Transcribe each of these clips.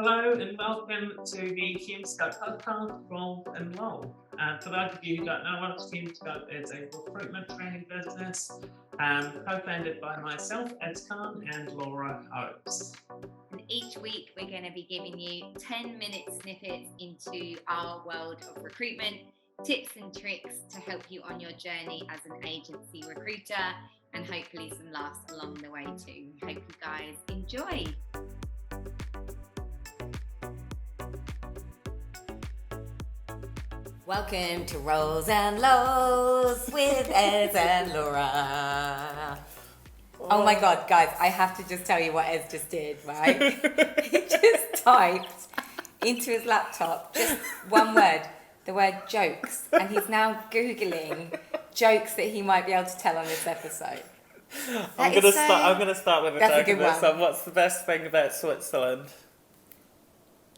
Hello and welcome to the Hume podcast, Roll and Roll. For those of you who don't know us, Hume is a recruitment training business co-founded by myself, Ed Khan, and Laura Oakes. And each week we're going to be giving you 10-minute snippets into our world of recruitment, tips and tricks to help you on your journey as an agency recruiter, and hopefully some laughs along the way too. We hope you guys enjoy. Welcome to Rolls and Lows with Ez and Laura. Oh my God, guys, I have to just tell you what Ez just did, right? He just typed into his laptop just one word, the word jokes, and he's now Googling jokes that he might be able to tell on this episode. I'm gonna start with a joke of this one. What's the best thing about Switzerland?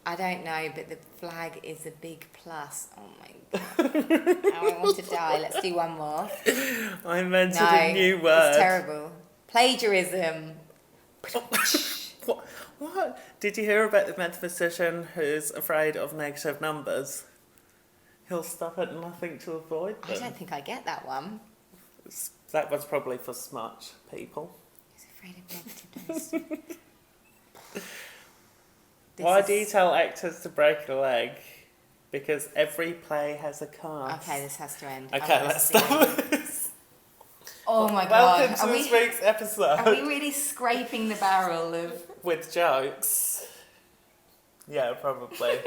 I don't know, but the flag is a big plus. Oh my God. I want to die. Let's do one more. I invented a new word. It's terrible. Plagiarism. What? Did you hear about the metaphysician who's afraid of negative numbers? He'll stop at nothing to avoid them. I don't think I get that one. That was probably for smart people. He's afraid of negativeness. Why do you tell actors to break a leg? Because every play has a cast. Okay, this has to end. Okay, let's start this. Oh my God. Welcome to this week's episode. Are we really scraping the barrel of... With jokes? Yeah, probably.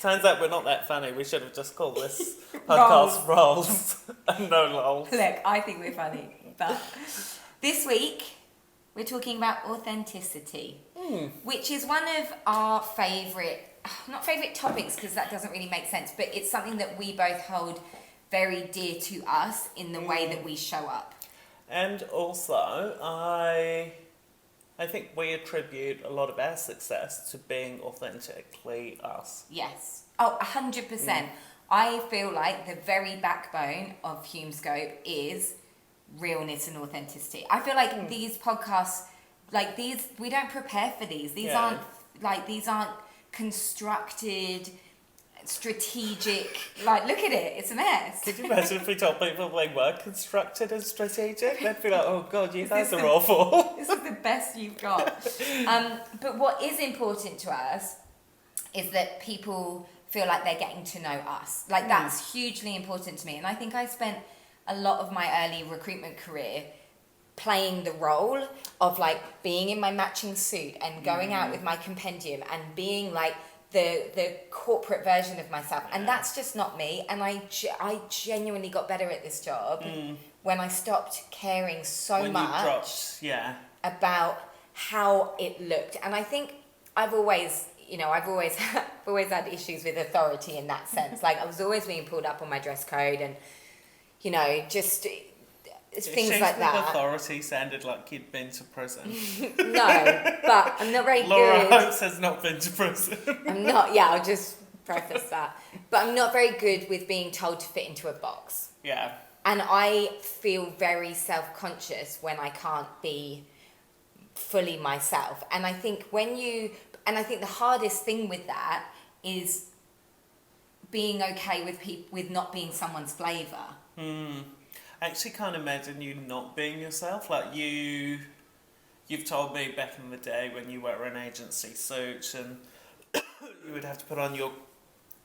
Turns out we're not that funny. We should have just called this podcast Rolls and no lols. Look, I think we're funny. But this week, we're talking about authenticity. Which is one of our not favourite topics because that doesn't really make sense, but it's something that we both hold very dear to us in the way that we show up. And also, I think we attribute a lot of our success to being authentically us. Yes. Oh, 100%. I feel like the very backbone of Hume Scope is realness and authenticity. I feel like these podcasts... Like these, we don't prepare for these. These aren't constructed, strategic. Like, look at it, it's a mess. Could you imagine if we told people they were constructed and strategic? They'd be like, oh God, you guys are awful. This is the best you've got. But what is important to us is that people feel like they're getting to know us. Like that's hugely important to me. And I think I spent a lot of my early recruitment career playing the role of like being in my matching suit and going out with my compendium and being like the corporate version of myself, and that's just not me. And I genuinely got better at this job when I stopped caring so much about how it looked. And I think I've always had issues with authority in that sense. Like I was always being pulled up on my dress code and just things like that. Authority sounded like you'd been to prison. No, but I'm not very Laura good. Holmes has not been to prison. I'm not. Yeah, I'll just preface that. But I'm not very good with being told to fit into a box. Yeah. And I feel very self-conscious when I can't be fully myself. And I think the hardest thing with that is being okay with not being someone's flavour. I actually can't imagine you not being yourself. Like you've told me back in the day when you were an agency suit and you would have to put on your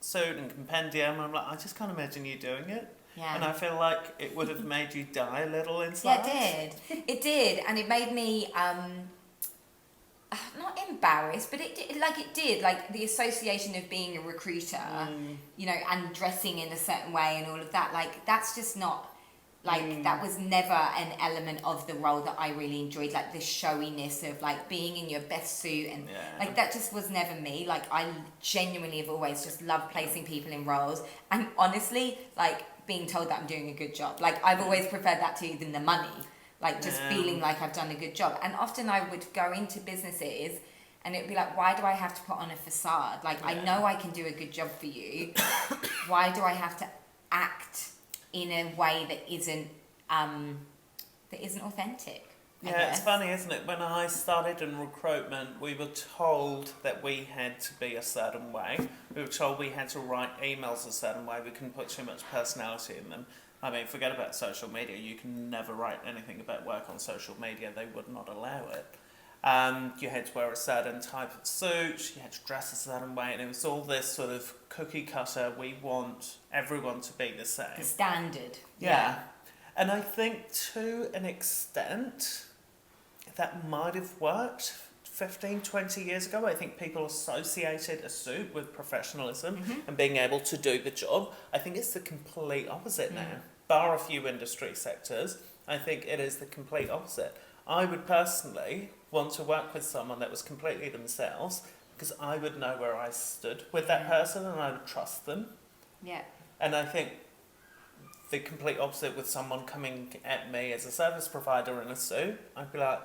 suit and compendium. I'm like, I just can't imagine you doing it. Yeah. And I feel like it would have made you die a little inside. Yeah, it did. And it made me not embarrassed, but it did. Like the association of being a recruiter, and dressing in a certain way and all of that. Like that's just not. Like, that was never an element of the role that I really enjoyed, like, the showiness of, like, being in your best suit, and, like, that just was never me. Like, I genuinely have always just loved placing people in roles, and honestly, like, being told that I'm doing a good job. Like, I've always preferred that to even the money, like, just feeling like I've done a good job. And often I would go into businesses, and it'd be like, why do I have to put on a facade? Like, I know I can do a good job for you. Why do I have to act in a way that isn't authentic? Yeah, it's funny, isn't it? When I started in recruitment, we were told that we had to be a certain way. We were told we had to write emails a certain way. We couldn't put too much personality in them. I mean, forget about social media. You can never write anything about work on social media. They would not allow it. You had to wear a certain type of suit. You had to dress a certain way. And it was all this sort of cookie cutter. We want everyone to be the same. The standard. Yeah. And I think to an extent that might have worked 15, 20 years ago. I think people associated a suit with professionalism and being able to do the job. I think it's the complete opposite now. Bar a few industry sectors, I think it is the complete opposite. I would personally want to work with someone that was completely themselves because I would know where I stood with that person and I would trust them. Yeah. And I think the complete opposite with someone coming at me as a service provider in a suit, I'd be like,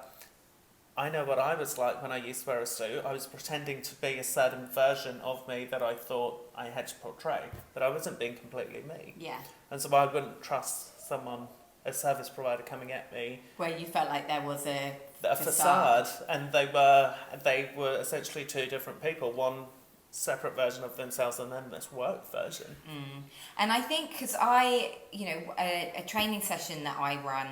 I know what I was like when I used to wear a suit. I was pretending to be a certain version of me that I thought I had to portray, but I wasn't being completely me. Yeah. And so I wouldn't trust someone, a service provider coming at me. Where you felt like there was a facade, and they were essentially two different people, one separate version of themselves and then this work version. And I think because a training session that I run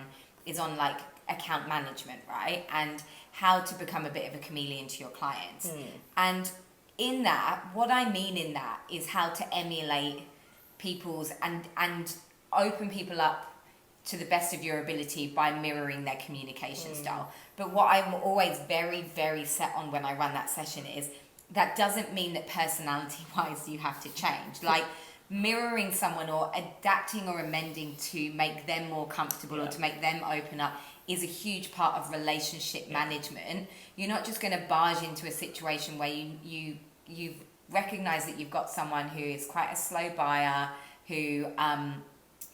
is on like account management, right? And how to become a bit of a chameleon to your clients. And in that, what I mean in that is how to emulate people's and open people up to the best of your ability by mirroring their communication style. But what I'm always very, very set on when I run that session is that doesn't mean that personality-wise you have to change. Like mirroring someone or adapting or amending to make them more comfortable or to make them open up is a huge part of relationship management. You're not just going to barge into a situation where you recognise that you've got someone who is quite a slow buyer, who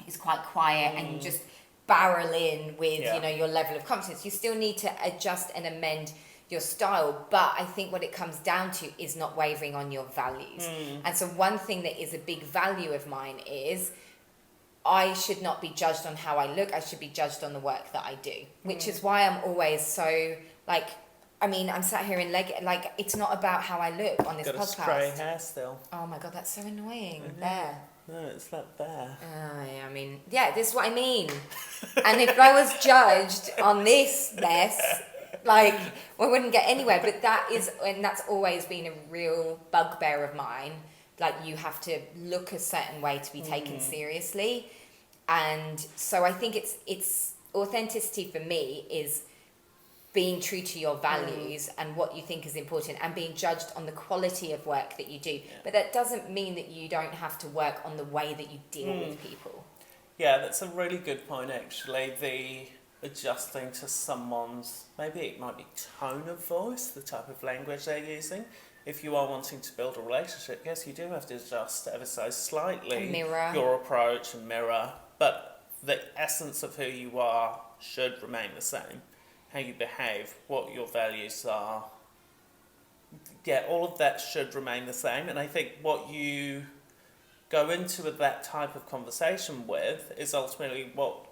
is quite quiet and you just barrel in with your level of confidence. You still need to adjust and amend your style, but I think what it comes down to is not wavering on your values. And so one thing that is a big value of mine is I should not be judged on how I look. I should be judged on the work that I do, which is why I'm always so I'm sat here in it's not about how I look on this podcast. Got a stray hair still. Oh my God, that's so annoying. There. No, it's like there. This is what I mean. And if I was judged on this mess, we wouldn't get anywhere. But that's always been a real bugbear of mine. Like, you have to look a certain way to be taken seriously. And so I think it's authenticity for me is being true to your values and what you think is important and being judged on the quality of work that you do. Yeah. But that doesn't mean that you don't have to work on the way that you deal with people. Yeah, that's a really good point, actually. The adjusting to someone's, maybe it might be tone of voice, the type of language they're using. If you are wanting to build a relationship, yes, you do have to adjust ever so slightly your approach and mirror, but the essence of who you are should remain the same. How you behave, what your values are. Yeah, all of that should remain the same. And I think what you go into with that type of conversation with is ultimately what,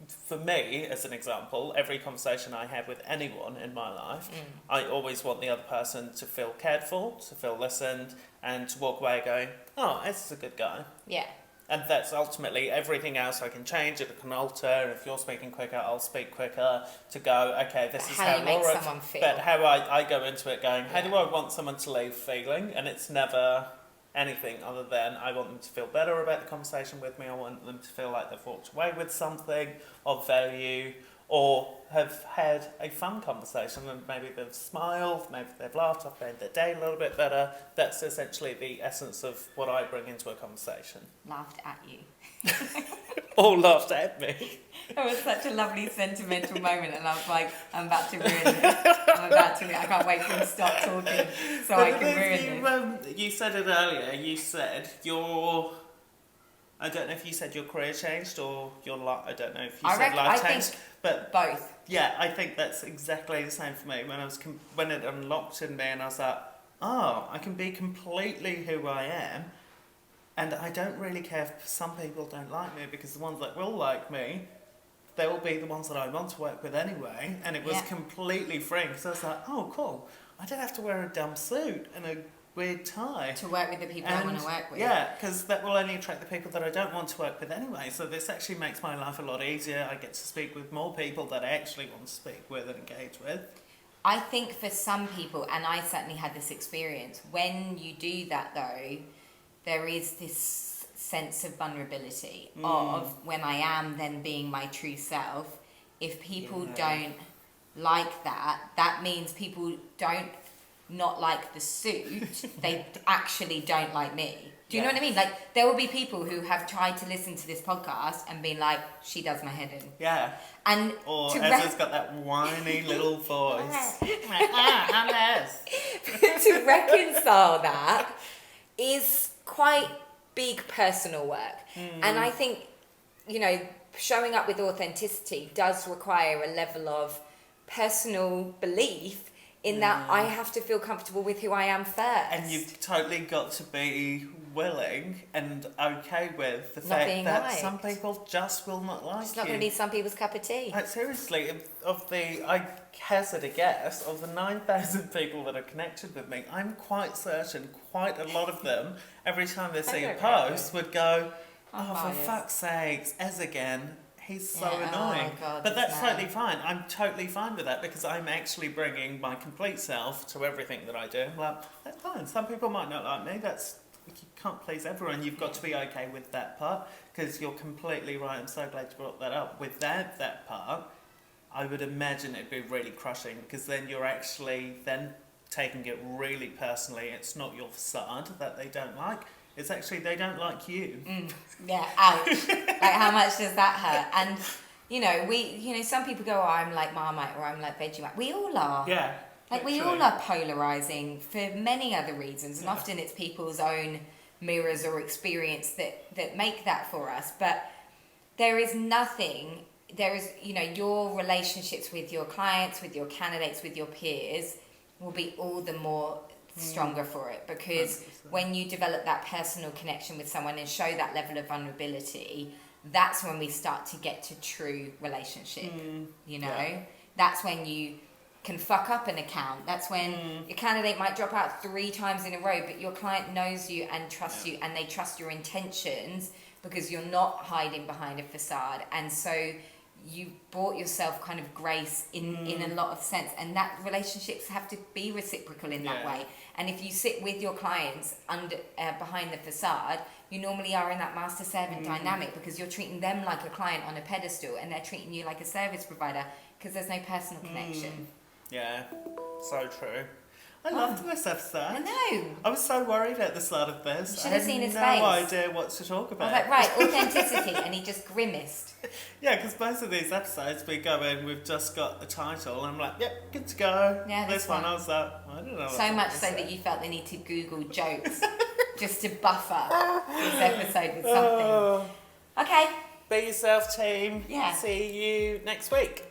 for me, as an example, every conversation I have with anyone in my life, I always want the other person to feel cared for, to feel listened, and to walk away going, oh, this is a good guy. Yeah. And that's ultimately everything else I can change, it can alter, and if you're speaking quicker, I'll speak quicker, to go, okay, this is how you make someone feel. But how I go into it going, how do I want someone to leave feeling? And it's never anything other than I want them to feel better about the conversation with me, I want them to feel like they've walked away with something of value, or have had a fun conversation and maybe they've smiled, maybe they've laughed, I've made their day a little bit better. That's essentially the essence of what I bring into a conversation. Laughed at you. Or laughed at me. It was such a lovely sentimental moment and I was like, I'm about to ruin it. I can't wait for him to stop talking so I can ruin this. You said it earlier, you said I don't know if you said your career changed or your life, I don't know if you said life changed. But both. Yeah, I think that's exactly the same for me. When it unlocked in me and I was like, oh, I can be completely who I am. And I don't really care if some people don't like me because the ones that will like me, they will be the ones that I want to work with anyway. And it was completely free. So I was like, oh, cool. I don't have to wear a dumb suit and a weird tie. To work with the people I want to work with. Yeah, because that will only attract the people that I don't want to work with anyway. So this actually makes my life a lot easier. I get to speak with more people that I actually want to speak with and engage with. I think for some people, and I certainly had this experience, when you do that though, there is this sense of vulnerability of when I am then being my true self. If people don't like that, that means people don't not like the suit, they actually don't like me. Do you know what I mean? Like, there will be people who have tried to listen to this podcast and been like, she does my head in. Yeah. And or Ezra's got that whiny little voice. I'm Ez. To reconcile that is quite big personal work. And I think, you know, showing up with authenticity does require a level of personal belief in that I have to feel comfortable with who I am first. And you've totally got to be willing and okay with the fact that some people just will not like you. It's not going to be some people's cup of tea. Like, seriously, I hazard a guess, of the 9,000 people that are connected with me, I'm quite certain quite a lot of them, every time they see a post, would go, oh, for fuck's sakes, Ez again. He's so annoying. Oh God, but that's totally fine. I'm totally fine with that because I'm actually bringing my complete self to everything that I do. I'm like, that's fine. Some people might not like me. You can't please everyone. You've got to be okay with that part because you're completely right. I'm so glad you brought that up. Without that part, I would imagine it'd be really crushing because then you're actually then taking it really personally. It's not your facade that they don't like. It's actually they don't like you. Yeah, ouch. Like, how much does that hurt? And, you know, some people go, oh, I'm like Marmite or I'm like Vegemite. We all are. Yeah. Like, we all are polarising for many other reasons. And often it's people's own mirrors or experience that make that for us. But there is, you know, your relationships with your clients, with your candidates, with your peers will be all the more stronger for it, because 100%. When you develop that personal connection with someone and show that level of vulnerability, that's when we start to get to true relationship. You know, that's when you can fuck up an account. That's when your candidate might drop out 3 times in a row, but your client knows you and trusts you, and they trust your intentions because you're not hiding behind a facade. And so you bought yourself kind of grace in a lot of sense, and that relationships have to be reciprocal in that way. And if you sit with your clients under behind the facade, you normally are in that master servant dynamic because you're treating them like a client on a pedestal and they're treating you like a service provider because there's no personal connection. Yeah, so true. I loved this episode. I know. I was so worried at the start of this. You should have seen his face. I had no idea what to talk about. I was like, right, authenticity, and he just grimaced. Yeah, because most of these episodes we go in, we've just got the title, and I'm like, yep, good to go. Yeah, this one, I was like, I don't know. So much so that you felt the need to Google jokes just to buffer this episode with something. Okay. Be yourself, team. Yeah. See you next week.